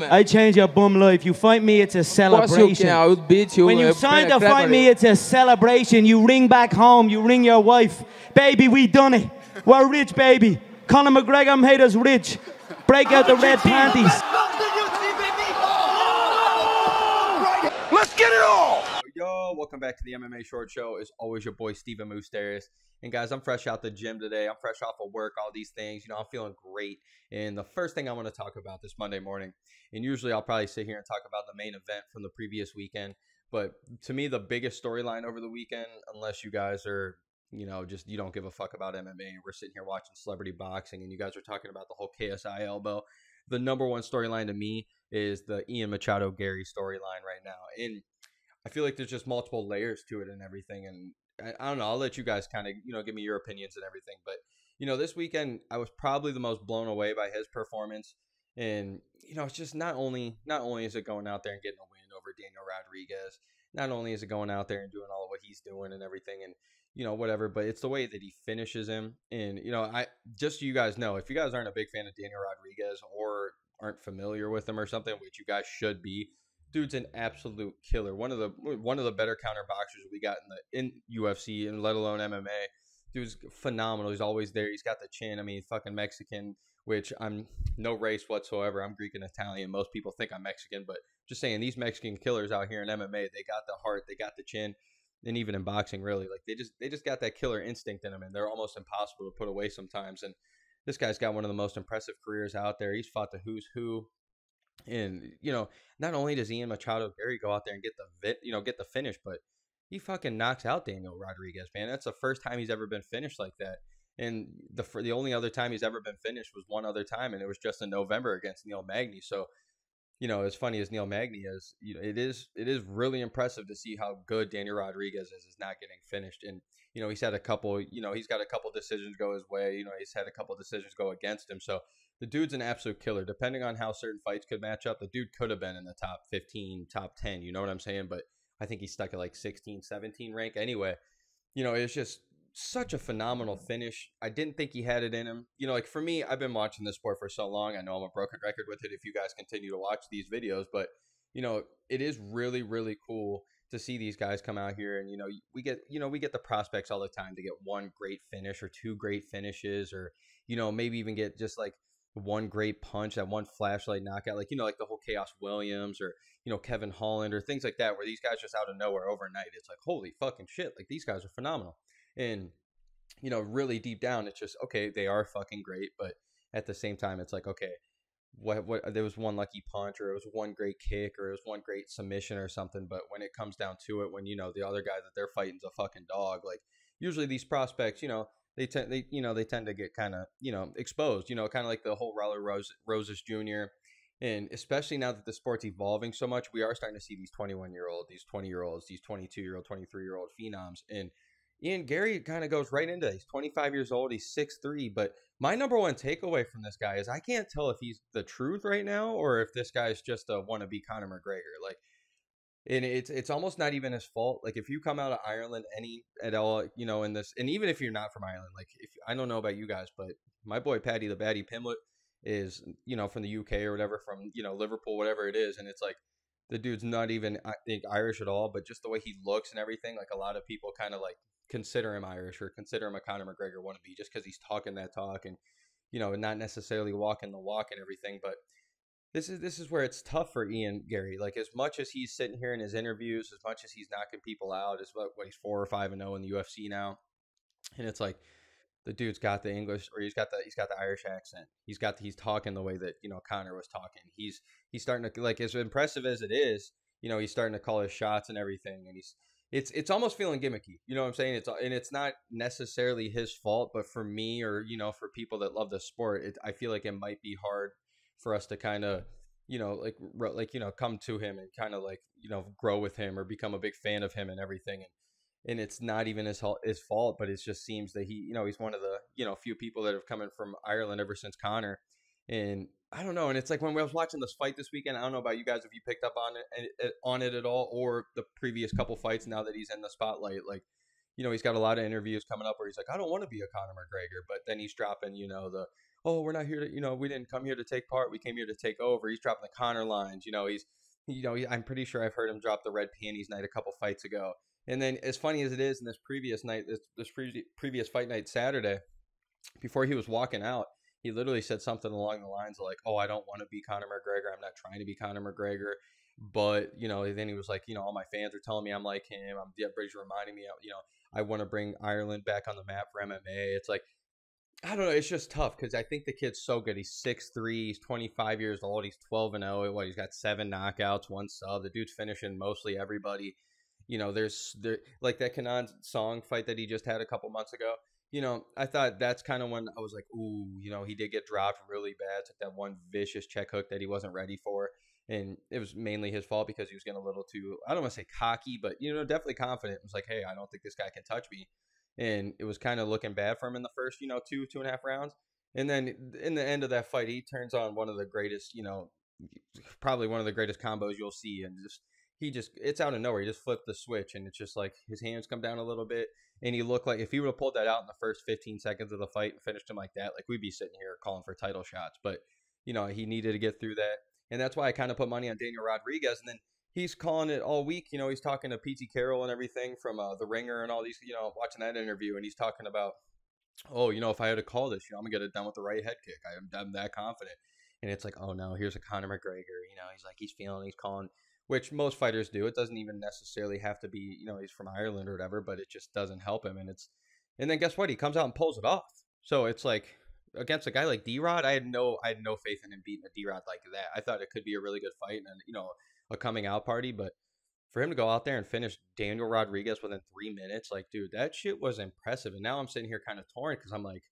I change your bum life. You fight me, it's a celebration. I will beat you. When you sign to fight me, it's a celebration. You ring back home, you ring your wife. Baby, we done it. We're rich, baby. Conor McGregor made us rich. Break out the red panties. Let's get it all! Yo, welcome back to the MMA Short Show. As always, your boy, Steven Moustaris. And guys, I'm fresh out the gym today. I'm fresh off of work, all these things. You know, I'm feeling great. And the first thing I want to talk about this Monday morning, and usually I'll probably sit here and talk about the main event from the previous weekend. But to me, the biggest storyline over the weekend, unless you guys are, you know, just you don't give a fuck about MMA and we're sitting here watching celebrity boxing and you guys are talking about the whole KSI elbow, the number one storyline to me is the Ian Machado Garry storyline right now. And I feel like there's just multiple layers to it and everything. And I don't know, I'll let you guys kind of, you know, give me your opinions and everything. But, you know, this weekend I was probably the most blown away by his performance. And, you know, it's just not only is it going out there and getting a win over Daniel Rodriguez, not only is it going out there and doing all of what he's doing and everything and, you know, whatever, but it's the way that he finishes him. And, you know, just so you guys know, if you guys aren't a big fan of Daniel Rodriguez or aren't familiar with him or something, which you guys should be, dude's an absolute killer. One of the better counter boxers we got in UFC and let alone MMA. Dude's phenomenal. He's always there. He's got the chin. I mean, fucking Mexican, which I'm no race whatsoever. I'm Greek and Italian. Most people think I'm Mexican, but just saying, these Mexican killers out here in MMA, they got the heart, they got the chin, and even in boxing, really, like they just got that killer instinct in them, and they're almost impossible to put away sometimes. And this guy's got one of the most impressive careers out there. He's fought the who's who. And, you know, not only does Ian Machado Garry go out there and get the finish, but he fucking knocks out Daniel Rodriguez, man. That's the first time he's ever been finished like that. And the only other time he's ever been finished was one other time, and it was just in November against Neil Magny. So, you know, as funny as Neil Magny is, you know, it is really impressive to see how good Daniel Rodriguez is not getting finished. And, you know, he's got a couple decisions go his way. You know, he's had a couple decisions go against him. So the dude's an absolute killer. Depending on how certain fights could match up, the dude could have been in the top 15, top 10. You know what I'm saying? But I think he's stuck at like 16, 17 rank. Anyway, you know, it's just such a phenomenal finish. I didn't think he had it in him. You know, like for me, I've been watching this sport for so long. I know I'm a broken record with it if you guys continue to watch these videos. But, you know, it is really, really cool to see these guys come out here. And, you know, we get the prospects all the time to get one great finish or two great finishes, or, you know, maybe even get just like one great punch, that one flashlight knockout, like, you know, like the whole Chaos Williams or, you know, Kevin Holland or things like that, where these guys just out of nowhere overnight, it's like, holy fucking shit, like these guys are phenomenal. And, you know, really deep down, it's just, okay, they are fucking great, but at the same time, it's like, okay, what there was one lucky punch, or it was one great kick, or it was one great submission or something, but when it comes down to it, when, you know, the other guy that they're fighting is a fucking dog, like usually these prospects, you know, they tend to get kind of, you know, exposed, you know, kind of like the whole Raul Rosas Jr. And especially now that the sport's evolving so much, we are starting to see these 21-year-old, these 20-year-olds, these 22-year-old, 23-year-old phenoms. And Ian Garry kind of goes right into it. He's 25 years old. He's 6'3". But my number one takeaway from this guy is I can't tell if he's the truth right now or if this guy's just a wannabe Conor McGregor. Like, and it's almost not even his fault. Like, if you come out of Ireland at all, you know, in this, and even if you're not from Ireland, like, if I don't know about you guys, but my boy Paddy the Baddy Pimblett is, you know, from the UK or whatever, from, you know, Liverpool, whatever it is, and it's like the dude's not even, I think, Irish at all, but just the way he looks and everything, like a lot of people kind of like consider him Irish or consider him a Conor McGregor wannabe just because he's talking that talk and, you know, not necessarily walking the walk and everything, but this is where it's tough for Ian Garry. Like, as much as he's sitting here in his interviews, as much as he's knocking people out, as what he's 4 or 5-0 in the UFC now, and it's like the dude's got the English, or he's got the Irish accent. He's talking the way that, you know, Conor was talking. He's starting to, like, as impressive as it is, you know, he's starting to call his shots and everything, and it's almost feeling gimmicky. You know what I'm saying? It's not necessarily his fault, but for me, or, you know, for people that love the sport, I feel like it might be hard for us to kind of, you know, like, you know, come to him and kind of like, you know, grow with him or become a big fan of him and everything. And it's not even his fault, but it just seems that he, you know, he's one of the, you know, few people that have come in from Ireland ever since Conor. And I don't know. And it's like when I was watching this fight this weekend, I don't know about you guys if you picked up on it at all, or the previous couple fights now that he's in the spotlight. Like, you know, he's got a lot of interviews coming up where he's like, I don't want to be a Conor McGregor, but then he's dropping, you know, the oh, we're not here to, we didn't come here to take part. We came here to take over. He's dropping the Conor lines. I'm pretty sure I've heard him drop the red panties night a couple fights ago. And then, as funny as it is, in this previous night, previous fight night Saturday, before he was walking out, he literally said something along the lines of like, "Oh, I don't want to be Conor McGregor. I'm not trying to be Conor McGregor." But then he was like, all my fans are telling me I'm like him. Everybody's reminding me, I want to bring Ireland back on the map for MMA. It's like, I don't know. It's just tough because I think the kid's so good. He's 6'3". He's 25 years old. He's 12-0. He's got 7 knockouts, 1 sub. The dude's finishing mostly everybody. There like that Kanan Song fight that he just had a couple months ago. I thought that's kind of when I was like, ooh, he did get dropped really bad. Took that one vicious check hook that he wasn't ready for. And it was mainly his fault because he was getting a little too, I don't want to say cocky, but, definitely confident. It was like, hey, I don't think this guy can touch me. And it was kind of looking bad for him in the first, 2.5 rounds. And then in the end of that fight, he turns on one of the greatest, probably one of the greatest combos you'll see. And it's out of nowhere. He just flipped the switch, and it's just like his hands come down a little bit. And he looked like if he would have pulled that out in the first 15 seconds of the fight and finished him like that, like we'd be sitting here calling for title shots. But, he needed to get through that. And that's why I kind of put money on Daniel Rodriguez. And then he's calling it all week. He's talking to P.T. Carroll and everything from The Ringer and all these, watching that interview. And he's talking about, oh, if I had to call this, I'm going to get it done with the right head kick. I'm that confident. And it's like, oh, no, here's a Conor McGregor. He's like, he's calling, which most fighters do. It doesn't even necessarily have to be, he's from Ireland or whatever, but it just doesn't help him. And then guess what? He comes out and pulls it off. So it's like, against a guy like D-Rod, I had no faith in him beating a D-Rod like that. I thought it could be a really good fight and, a coming out party. But for him to go out there and finish Daniel Rodriguez within 3 minutes, like, dude, that shit was impressive. And now I'm sitting here kind of torn because I'm like,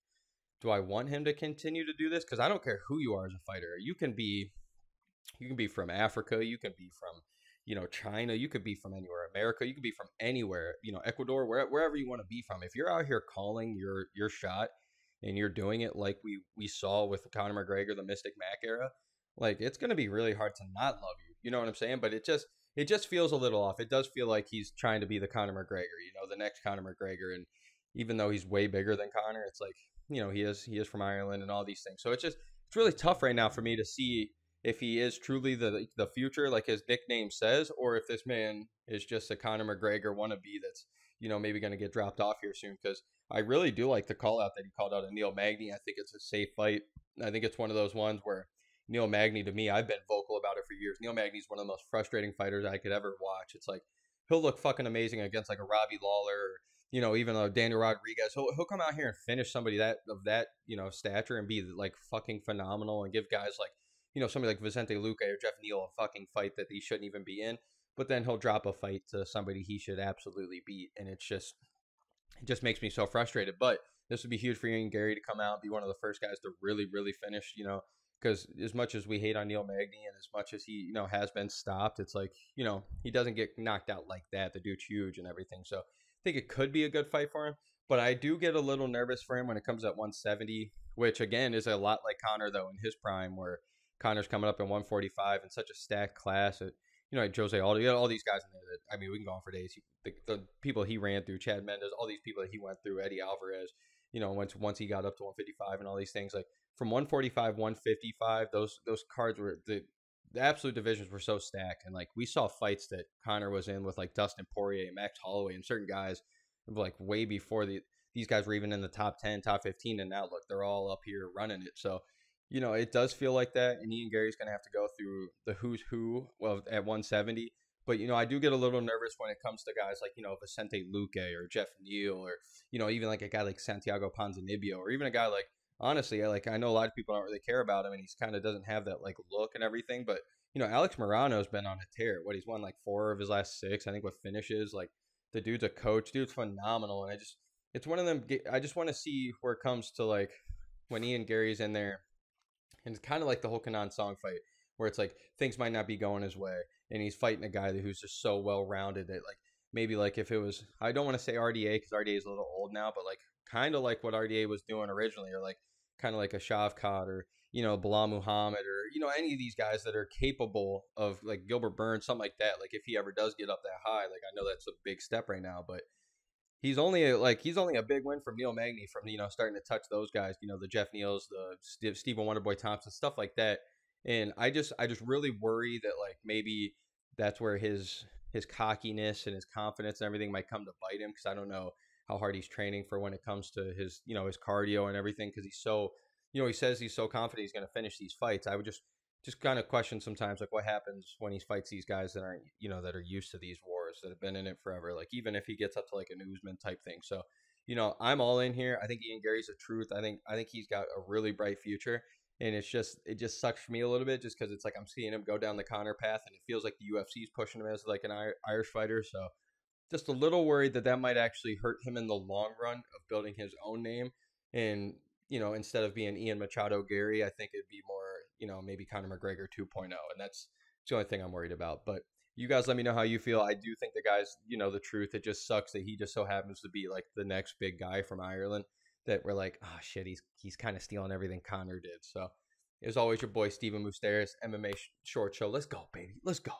do I want him to continue to do this? Because I don't care who you are as a fighter. You can be from Africa. You can be from, China. You could be from anywhere. America. You could be from anywhere. Ecuador, wherever you want to be from. If you're out here calling your shot, and you're doing it like we saw with Conor McGregor, the Mystic Mac era, like it's going to be really hard to not love you. You know what I'm saying? But it just feels a little off. It does feel like he's trying to be the Conor McGregor, the next Conor McGregor. And even though he's way bigger than Conor, it's like, he is from Ireland and all these things. So it's really tough right now for me to see if he is truly the future, like his nickname says, or if this man is just a Conor McGregor wannabe that's, maybe going to get dropped off here soon. Because I really do like the call out that he called out of Neil Magny. I think it's a safe fight. I think it's one of those ones where Neil Magny, to me, I've been vocal about it for years. Neil Magny's one of the most frustrating fighters I could ever watch. It's like he'll look fucking amazing against like a Robbie Lawler or, even a Daniel Rodriguez. He'll come out here and finish somebody of that stature and be like fucking phenomenal and give guys like, somebody like Vicente Luque or Jeff Neal a fucking fight that he shouldn't even be in. But then he'll drop a fight to somebody he should absolutely beat. And it just makes me so frustrated. But this would be huge for Ian Garry to come out and be one of the first guys to really, really finish, because as much as we hate on Neil Magny and as much as he, has been stopped, it's like, he doesn't get knocked out like that. The dude's huge and everything. So I think it could be a good fight for him. But I do get a little nervous for him when it comes at 170, which, again, is a lot like Conor, though, in his prime, where Conor's coming up in 145 in such a stacked class. Like Jose Aldo, you got all these guys in there that, I mean, we can go on for days. The people he ran through, Chad Mendes, all these people that he went through, Eddie Alvarez, once he got up to 155 and all these things, like from 145, 155, those cards were the absolute divisions were so stacked. And like we saw fights that Conor was in with like Dustin Poirier, Max Holloway, and certain guys like way before these guys were even in the top 10, top 15. And now look, they're all up here running it. So, it does feel like that, and Ian Garry's going to have to go through the who's who at 170. But, I do get a little nervous when it comes to guys like, Vicente Luque or Jeff Neal or, even like a guy like Santiago Ponzinibbio or even a guy like, honestly, I know a lot of people don't really care about him, and he's kind of doesn't have that, like, look and everything. But, Alex Morono's been on a tear. He's won, like, 4 of his last 6, I think, with finishes. Like, the dude's a coach. Dude's phenomenal. And it's one of them. I just want to see where it comes to, like, when Ian Garry's in there. And it's kind of like the whole Kanan Song fight where it's like things might not be going his way. And he's fighting a guy who's just so well-rounded that, like, maybe like if it was, I don't want to say RDA because RDA is a little old now, but like kind of like what RDA was doing originally, or like kind of like a Shavkat or, Bilal Muhammad or, any of these guys that are capable of like Gilbert Burns, something like that. Like if he ever does get up that high, like I know that's a big step right now, but he's only a big win from Neil Magny from starting to touch those guys, the Jeff Neals, the Stephen Wonderboy Thompson, stuff like that. And I just really worry that like maybe that's where his cockiness and his confidence and everything might come to bite him, because I don't know how hard he's training for when it comes to his his cardio and everything, because he's so he says he's so confident he's going to finish these fights. I would just kind of question sometimes, like, what happens when he fights these guys that aren't, that are used to these wars, that have been in it forever. Like, even if he gets up to like an Usman type thing. So, I'm all in here. I think Ian Garry's the truth. I think he's got a really bright future. And it just sucks for me a little bit, just because it's like I'm seeing him go down the Conor path, and it feels like the UFC is pushing him as like an Irish fighter. So just a little worried that might actually hurt him in the long run of building his own name. And, instead of being Ian Machado Garry, I think it'd be more, maybe Conor McGregor 2.0. And that's the only thing I'm worried about. But you guys let me know how you feel. I do think the guy's, the truth. It just sucks that he just so happens to be like the next big guy from Ireland, that we're like, oh shit, he's kind of stealing everything Conor did. So as always, your boy Steven Moustaris, MMA Short Show. Let's go, baby. Let's go.